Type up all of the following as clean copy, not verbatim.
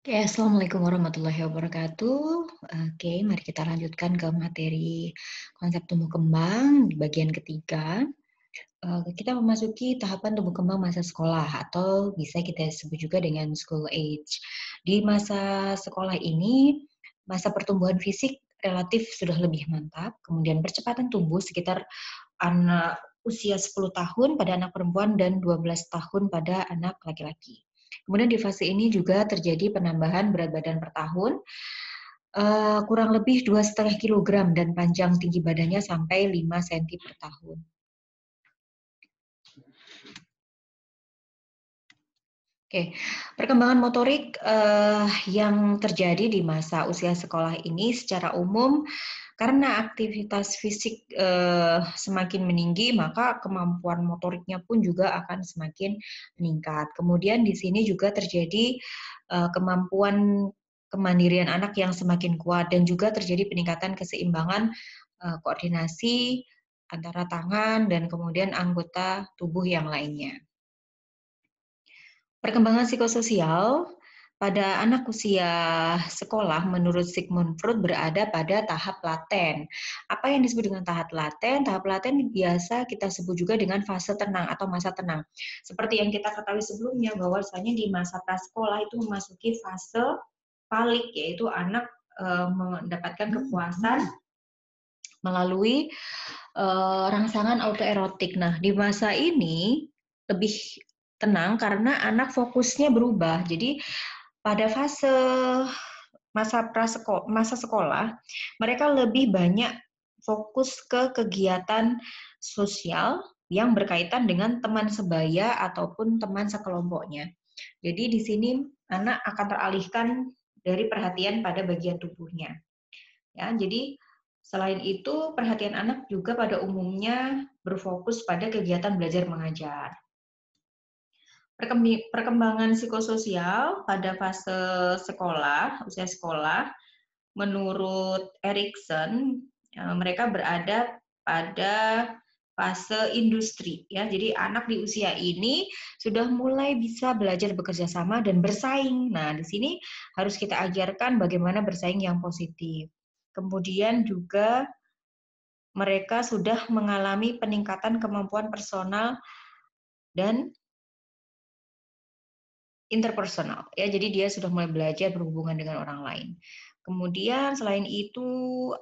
Oke, assalamualaikum warahmatullahi wabarakatuh. Oke, mari kita lanjutkan ke materi konsep tumbuh kembang di bagian ketiga. Kita memasuki tahapan tumbuh kembang masa sekolah atau bisa kita sebut juga dengan school age. Di masa sekolah ini, masa pertumbuhan fisik relatif sudah lebih mantap, kemudian percepatan tumbuh sekitar anak usia 10 tahun pada anak perempuan dan 12 tahun pada anak laki-laki. Kemudian di fase ini juga terjadi penambahan berat badan per tahun, kurang lebih 2,5 kilogram dan panjang tinggi badannya sampai 5 cm per tahun. Oke, perkembangan motorik yang terjadi di masa usia sekolah ini secara umum karena aktivitas fisik semakin meninggi, maka kemampuan motoriknya pun juga akan semakin meningkat. Kemudian di sini juga terjadi kemampuan kemandirian anak yang semakin kuat dan juga terjadi peningkatan keseimbangan koordinasi antara tangan dan kemudian anggota tubuh yang lainnya. Perkembangan psikososial pada anak usia sekolah menurut Sigmund Freud berada pada tahap laten. Apa yang disebut dengan tahap laten? Tahap laten biasa kita sebut juga dengan fase tenang atau masa tenang. Seperti yang kita ketahui sebelumnya bahwasanya di masa prasekolah itu memasuki fase palik, yaitu anak mendapatkan kepuasan melalui rangsangan autoerotik. Nah, di masa ini lebih tenang karena anak fokusnya berubah. Jadi pada fase masa sekolah, mereka lebih banyak fokus ke kegiatan sosial yang berkaitan dengan teman sebaya ataupun teman sekelompoknya. Jadi di sini anak akan teralihkan dari perhatian pada bagian tubuhnya. Ya, jadi selain itu perhatian anak juga pada umumnya berfokus pada kegiatan belajar mengajar. Perkembangan psikososial pada fase sekolah, usia sekolah, menurut Erikson, mereka berada pada fase industri, ya. Jadi anak di usia ini sudah mulai bisa belajar bekerja sama dan bersaing. Nah, di sini harus kita ajarkan bagaimana bersaing yang positif. Kemudian juga mereka sudah mengalami peningkatan kemampuan personal dan interpersonal, ya. Jadi dia sudah mulai belajar berhubungan dengan orang lain. Kemudian selain itu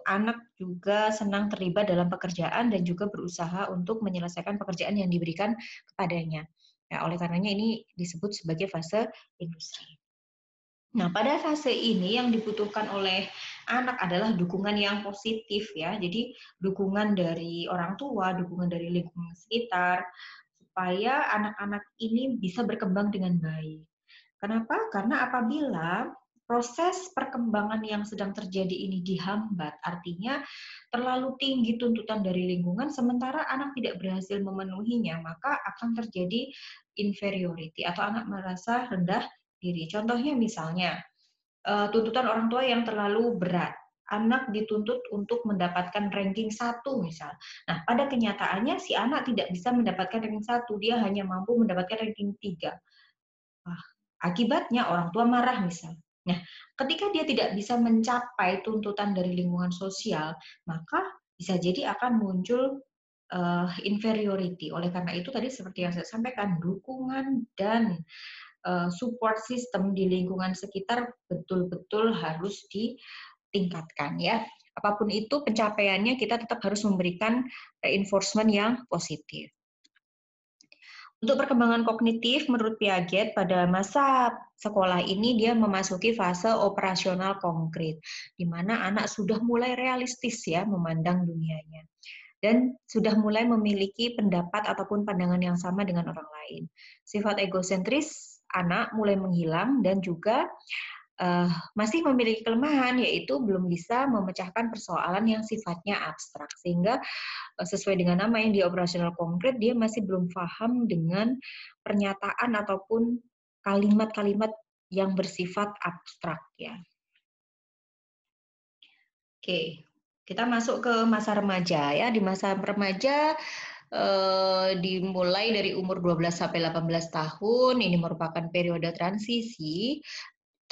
anak juga senang terlibat dalam pekerjaan dan juga berusaha untuk menyelesaikan pekerjaan yang diberikan kepadanya. Ya, oleh karenanya ini disebut sebagai fase industri. Nah, pada fase ini yang dibutuhkan oleh anak adalah dukungan yang positif, ya. Jadi dukungan dari orang tua, dukungan dari lingkungan sekitar, supaya anak-anak ini bisa berkembang dengan baik. Kenapa? Karena apabila proses perkembangan yang sedang terjadi ini dihambat, artinya terlalu tinggi tuntutan dari lingkungan, sementara anak tidak berhasil memenuhinya, maka akan terjadi inferiority atau anak merasa rendah diri. Contohnya misalnya, tuntutan orang tua yang terlalu berat. Anak dituntut untuk mendapatkan ranking 1 misal. Nah, pada kenyataannya si anak tidak bisa mendapatkan ranking 1, dia hanya mampu mendapatkan ranking 3. Wah, akibatnya orang tua marah misal. Nah, ketika dia tidak bisa mencapai tuntutan dari lingkungan sosial, maka bisa jadi akan muncul inferiority. Oleh karena itu tadi seperti yang saya sampaikan, dukungan dan support system di lingkungan sekitar betul-betul harus ditingkatkan, ya. Apapun itu pencapaiannya kita tetap harus memberikan reinforcement yang positif. Untuk perkembangan kognitif, menurut Piaget, pada masa sekolah ini dia memasuki fase operasional konkret, di mana anak sudah mulai realistis, ya, memandang dunianya, dan sudah mulai memiliki pendapat ataupun pandangan yang sama dengan orang lain. Sifat egosentris anak mulai menghilang dan juga masih memiliki kelemahan, yaitu belum bisa memecahkan persoalan yang sifatnya abstrak, sehingga sesuai dengan nama yang di operasional konkret, dia masih belum paham dengan pernyataan ataupun kalimat-kalimat yang bersifat abstrak, ya. Oke, kita masuk ke masa remaja, ya. Di masa remaja dimulai dari umur 12 sampai 18 tahun, ini merupakan periode transisi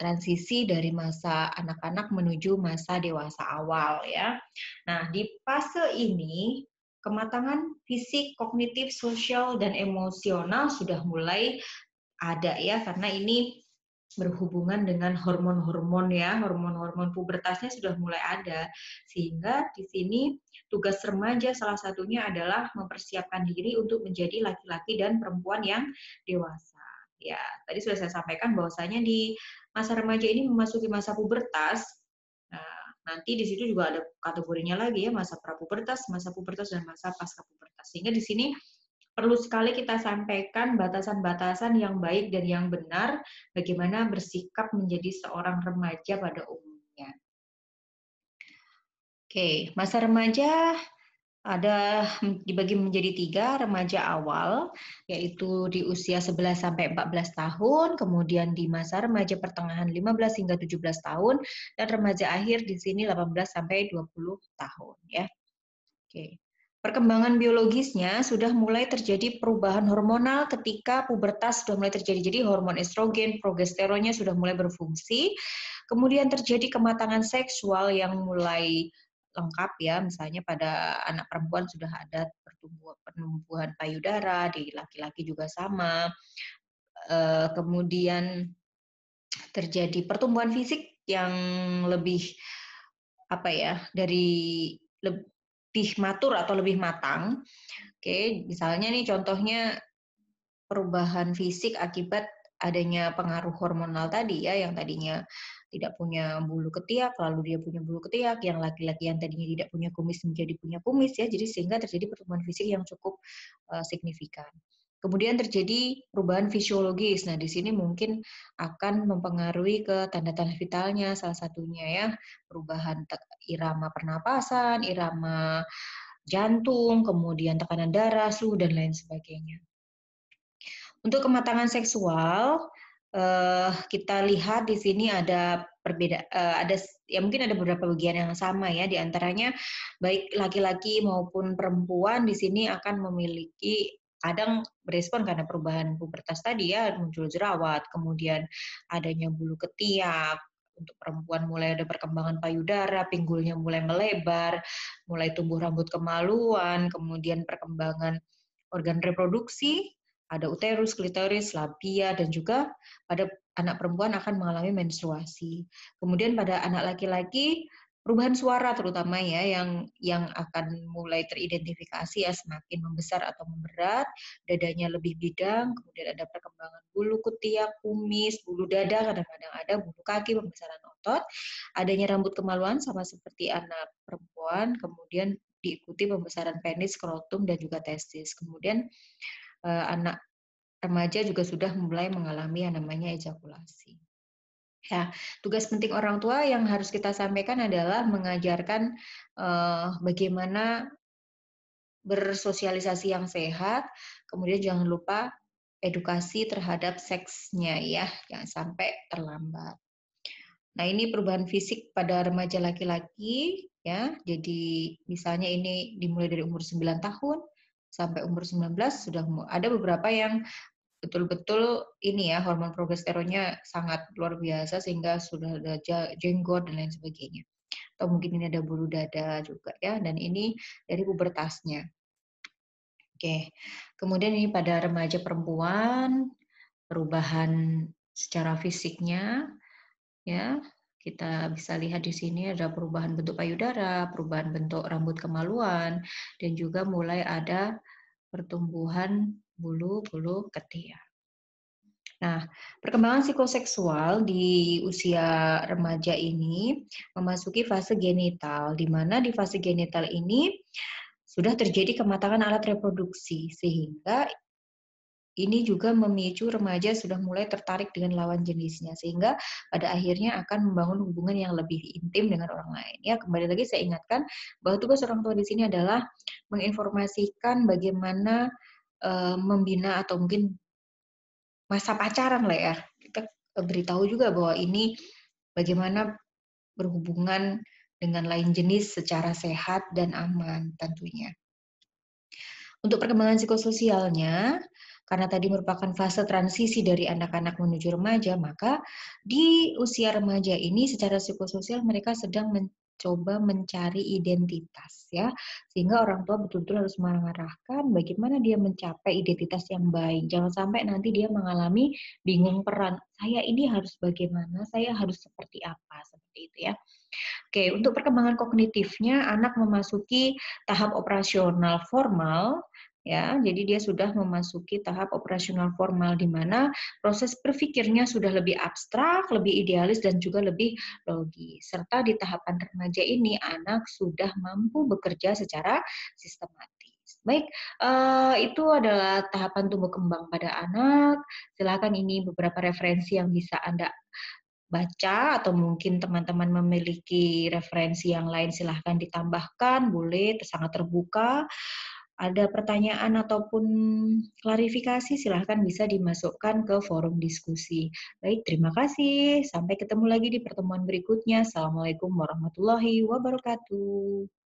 transisi dari masa anak-anak menuju masa dewasa awal ya. Nah, di fase ini kematangan fisik, kognitif, sosial, dan emosional sudah mulai ada ya, karena ini berhubungan dengan hormon-hormon ya, hormon-hormon pubertasnya sudah mulai ada. Sehingga di sini tugas remaja salah satunya adalah mempersiapkan diri untuk menjadi laki-laki dan perempuan yang dewasa. Ya, tadi sudah saya sampaikan bahwasanya di masa remaja ini memasuki masa pubertas. Nah, nanti di situ juga ada kategorinya lagi ya, masa prapubertas, masa pubertas, dan masa pasca pubertas. Sehingga di sini perlu sekali kita sampaikan batasan-batasan yang baik dan yang benar bagaimana bersikap menjadi seorang remaja pada umumnya. Oke, masa remaja ada dibagi menjadi 3, remaja awal, yaitu di usia 11 sampai 14 tahun, kemudian di masa remaja pertengahan 15 hingga 17 tahun, dan remaja akhir di sini 18 sampai 20 tahun ya. Oke. Perkembangan biologisnya sudah mulai terjadi perubahan hormonal ketika pubertas sudah mulai terjadi. Jadi hormon estrogen, progesteronnya sudah mulai berfungsi. Kemudian terjadi kematangan seksual yang mulai lengkap ya. Misalnya pada anak perempuan sudah ada penumbuhan payudara, di laki-laki juga sama. Kemudian terjadi pertumbuhan fisik yang lebih dari lebih matur atau lebih matang. Oke, misalnya nih contohnya perubahan fisik akibat adanya pengaruh hormonal tadi ya, yang tadinya tidak punya bulu ketiak, lalu dia punya bulu ketiak, yang laki-laki yang tadinya tidak punya kumis menjadi punya kumis ya, jadi sehingga terjadi pertumbuhan fisik yang cukup signifikan. Kemudian terjadi perubahan fisiologis. Nah, di sini mungkin akan mempengaruhi ke tanda-tanda vitalnya, salah satunya ya, perubahan irama pernapasan, irama jantung, kemudian tekanan darah, suhu, dan lain sebagainya. Untuk kematangan seksual, kita lihat di sini ada mungkin ada beberapa bagian yang sama ya, di antaranya baik laki-laki maupun perempuan di sini akan memiliki kadang berespon karena perubahan pubertas tadi ya, muncul jerawat, kemudian adanya bulu ketiak, untuk perempuan mulai ada perkembangan payudara, pinggulnya mulai melebar, mulai tumbuh rambut kemaluan, kemudian perkembangan organ reproduksi, ada uterus, klitoris, labia, dan juga pada anak perempuan akan mengalami menstruasi. Kemudian pada anak laki-laki, perubahan suara terutama ya yang akan mulai teridentifikasi ya, semakin membesar atau memberat, dadanya lebih bidang, kemudian ada perkembangan bulu ketiak, kumis, bulu dada, kadang-kadang ada bulu kaki, pembesaran otot, adanya rambut kemaluan sama seperti anak perempuan, kemudian diikuti pembesaran penis, skrotum, dan juga testis. Kemudian anak remaja juga sudah mulai mengalami yang namanya ejakulasi. Ya, tugas penting orang tua yang harus kita sampaikan adalah mengajarkan bagaimana bersosialisasi yang sehat, kemudian jangan lupa edukasi terhadap seksnya ya, jangan sampai terlambat. Nah, ini perubahan fisik pada remaja laki-laki ya. Jadi misalnya ini dimulai dari umur 9 tahun sampai umur 19 sudah ada beberapa yang betul-betul ini ya, hormon progesteronnya sangat luar biasa sehingga sudah ada jenggot dan lain sebagainya. Atau mungkin ini ada bulu dada juga ya, dan ini dari pubertasnya. Oke. Kemudian ini pada remaja perempuan, perubahan secara fisiknya ya. Kita bisa lihat di sini ada perubahan bentuk payudara, perubahan bentuk rambut kemaluan, dan juga mulai ada pertumbuhan bulu-bulu ketiak. Nah, perkembangan psikoseksual di usia remaja ini memasuki fase genital, di mana di fase genital ini sudah terjadi kematangan alat reproduksi, sehingga ini juga memicu remaja sudah mulai tertarik dengan lawan jenisnya, sehingga pada akhirnya akan membangun hubungan yang lebih intim dengan orang lain. Ya, kembali lagi saya ingatkan bahwa tugas orang tua di sini adalah menginformasikan bagaimana membina atau mungkin masa pacaran lah ya. Kita beritahu juga bahwa ini bagaimana berhubungan dengan lain jenis secara sehat dan aman tentunya. Untuk perkembangan psikososialnya, Karena tadi merupakan fase transisi dari anak-anak menuju remaja, maka di usia remaja ini secara psikososial mereka sedang mencoba mencari identitas ya. Sehingga orang tua betul-betul harus mengarahkan bagaimana dia mencapai identitas yang baik. Jangan sampai nanti dia mengalami bingung peran. Saya ini harus bagaimana? Saya harus seperti apa? Seperti itu ya. Oke, untuk perkembangan kognitifnya anak memasuki tahap operasional formal ya. Jadi dia sudah memasuki tahap operasional formal di mana proses berpikirnya sudah lebih abstrak, lebih idealis dan juga lebih logis. Serta di tahapan remaja ini anak sudah mampu bekerja secara sistematis. Baik, itu adalah tahapan tumbuh kembang pada anak. Silakan ini beberapa referensi yang bisa Anda baca atau mungkin teman-teman memiliki referensi yang lain silahkan ditambahkan, boleh sangat terbuka. Ada pertanyaan ataupun klarifikasi silahkan bisa dimasukkan ke forum diskusi. Baik, terima kasih. Sampai ketemu lagi di pertemuan berikutnya. Assalamualaikum warahmatullahi wabarakatuh.